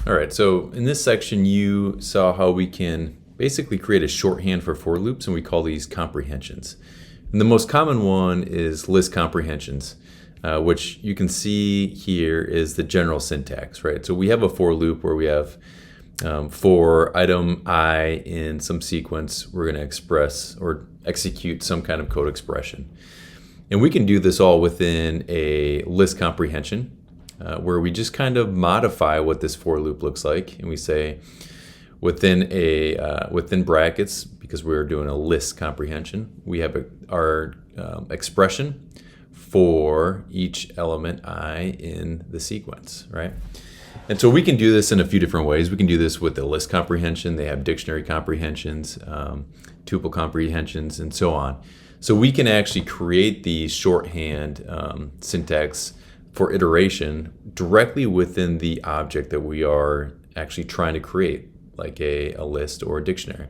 All right, so in this section, you saw how we can basically create a shorthand for loops, and we call these comprehensions. And the most common one is list comprehensions, which you can see here is the general syntax, right? So we have a for loop where we have for item I in some sequence, we're going to express or execute some kind of code expression. And we can do this all within a list comprehension, where we just kind of modify what this for loop looks like, and we say within brackets, because we're doing a list comprehension, we have our expression for each element I in the sequence, right? And so we can do this in a few different ways. We can do this with the list comprehension. They have dictionary comprehensions, tuple comprehensions, and so on. So we can actually create the shorthand syntax for iteration directly within the object that we are actually trying to create, like a list or a dictionary.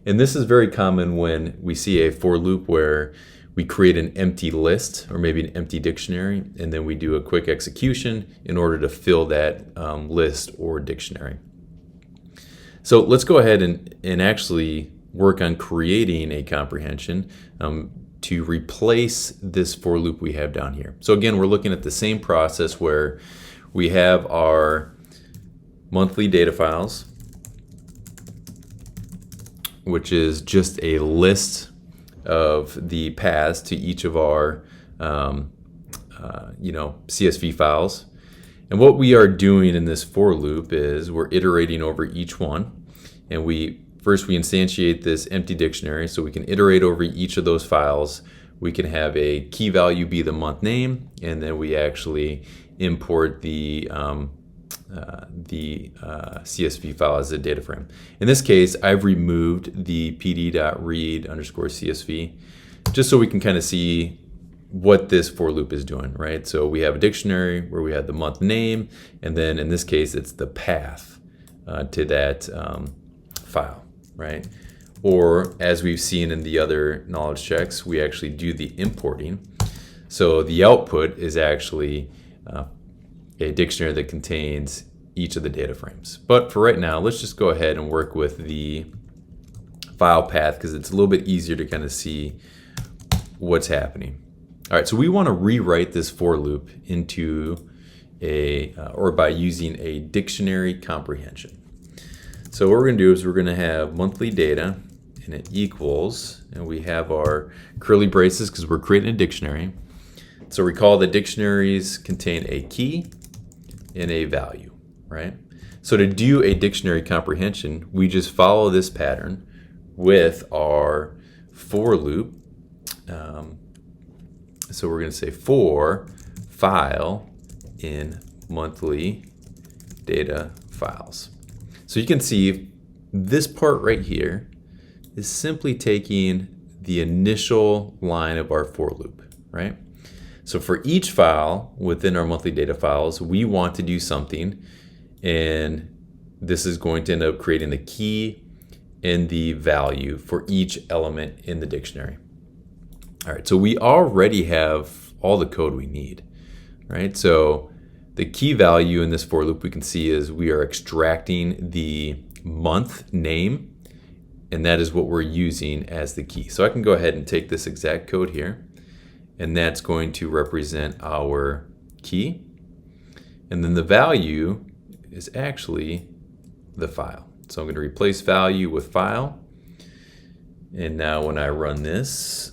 And this is very common when we see a for loop where we create an empty list or maybe an empty dictionary, and then we do a quick execution in order to fill that list or dictionary. So let's go ahead and actually work on creating a comprehension to replace this for loop we have down here. So again, we're looking at the same process where we have our monthly data files, which is just a list of the paths to each of our CSV files. And what we are doing in this for loop is we're iterating over each one, and first we instantiate this empty dictionary, so we can iterate over each of those files. We can have a key value be the month name, and then we actually import the CSV file as a data frame. In this case, I've removed the pd.read_CSV just so we can kind of see what this for loop is doing, right? So we have a dictionary where we have the month name, and then in this case, it's the path to that file, right? Or as we've seen in the other knowledge checks, we actually do the importing. So the output is actually a dictionary that contains each of the data frames. But for right now, let's just go ahead and work with the file path because it's a little bit easier to kind of see what's happening. All right, so we want to rewrite this for loop into or by using a dictionary comprehension. So what we're going to do is we're going to have monthly data, and it equals, and we have our curly braces because we're creating a dictionary. So recall that dictionaries contain a key and a value, right? So to do a dictionary comprehension, we just follow this pattern with our for loop. So we're going to say for file in monthly data files. So you can see this part right here is simply taking the initial line of our for loop, right? So for each file within our monthly data files, we want to do something, and this is going to end up creating the key and the value for each element in the dictionary. All right, so we already have all the code we need, right? So the key value in this for loop we can see is we are extracting the month name, and that is what we're using as the key. So I can go ahead and take this exact code here, and that's going to represent our key. And then the value is actually the file. So I'm going to replace value with file. And now when I run this,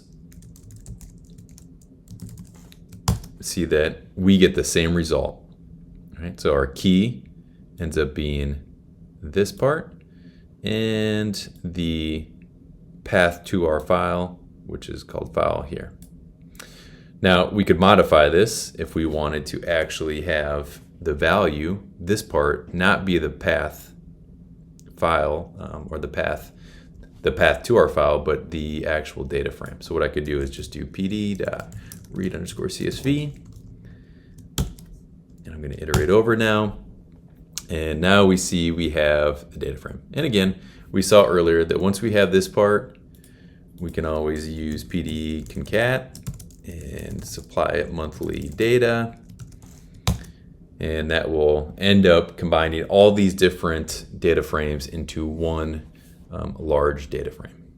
see that we get the same result. Right? So our key ends up being this part, and the path to our file, which is called file here. Now we could modify this if we wanted to actually have the value, this part, not be the path file or the path to our file, but the actual data frame. So what I could do is just do pd.read_CSV, and I'm going to iterate over now. And now we see we have the data frame. And again, we saw earlier that once we have this part, we can always use pd concat and supply it monthly data. And that will end up combining all these different data frames into one large data frame.